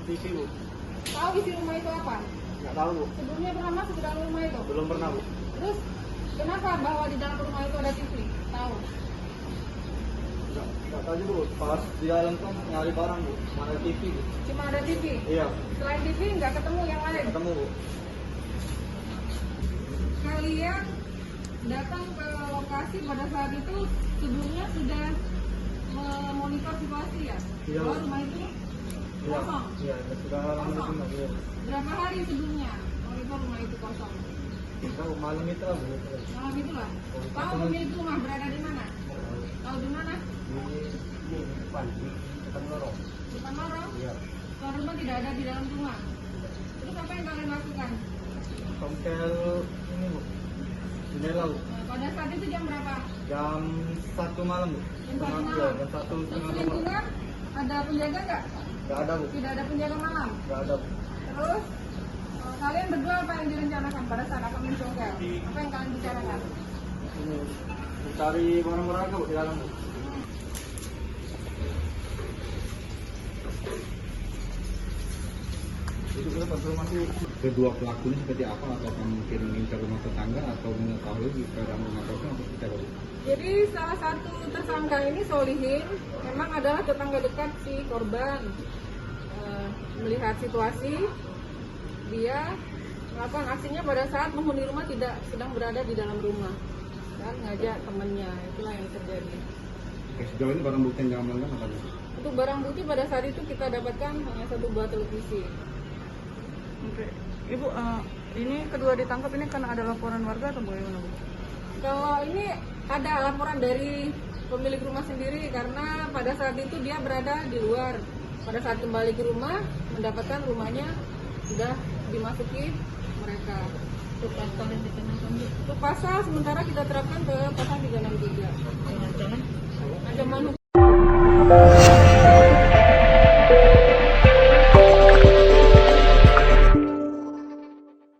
TV, Bu. Tahu isi rumah itu apa? Nggak tahu, Bu. Sebelumnya pernah masuk ke dalam rumah itu? Belum pernah, Bu. Terus kenapa bahwa di dalam rumah itu ada TV? Tahu? Nggak tahu juga, Bu. Pas di dalam kan nyari barang, Bu. Mana TV, Bu. Cuma ada TV? Iya, Selain TV nggak ketemu yang lain? ketemu, Bu. Kalian datang ke lokasi pada saat itu sebelumnya sudah memonitor situasi ya? Iya, Bahwa Bu. rumah itu Iya, kosong? iya, sudah lama di sini, iya. Berapa hari sebelumnya monitor rumah itu kosong? Kita malam itu lah, Bu. Malam itu lah. Tahu pemilik rumah berada di mana? Tahu di mana? Di depan, di depan lorong. Di depan lorong? Iya. Tuan rumah tidak ada di dalam rumah. Terus apa yang kalian lakukan? Tompel ini, Bu. Jendela, Bu. Nah, pada saat itu jam berapa? Jam 1 malam, Bu. Jam 1 Iya, malam. jam 1 Terus setengah malam. lingkungan ada penjaga nggak? Nggak ada, Bu. Tidak ada penjaga malam. Nggak ada, Bu. Terus kalian berdua apa yang direncanakan pada saat akan mencongkel? Apa yang kalian bicarakan? Ini mencari barang berharga, Bu, di dalam, Bu. Itu kita konfirmasi. Kedua pelakunya seperti apa, atau mungkin mengincar rumah tetangga atau mengetahui di dalam rumah kosong atau seperti apa? Jadi salah satu tersangka ini Solihin memang adalah tetangga dekat si korban. Melihat situasi, dia melakukan aksinya pada saat penghuni rumah tidak sedang berada di dalam rumah dan ngajak temannya. Itulah yang terjadi. Oke, sejauh ini barang bukti yang diamankan apa? Untuk barang bukti pada saat itu kita dapatkan hanya satu buah televisi. Oke. Ibu, ini kedua ditangkap ini karena ada laporan warga atau bagaimana, Bu? Kalau ini ada laporan dari pemilik rumah sendiri karena pada saat itu dia berada di luar. Pada saat kembali ke rumah, mendapatkan rumahnya sudah dimasuki mereka. Untuk pasal yang dikenakan, untuk pasal sementara kita terapkan ke pasal 363. Ancaman hukum.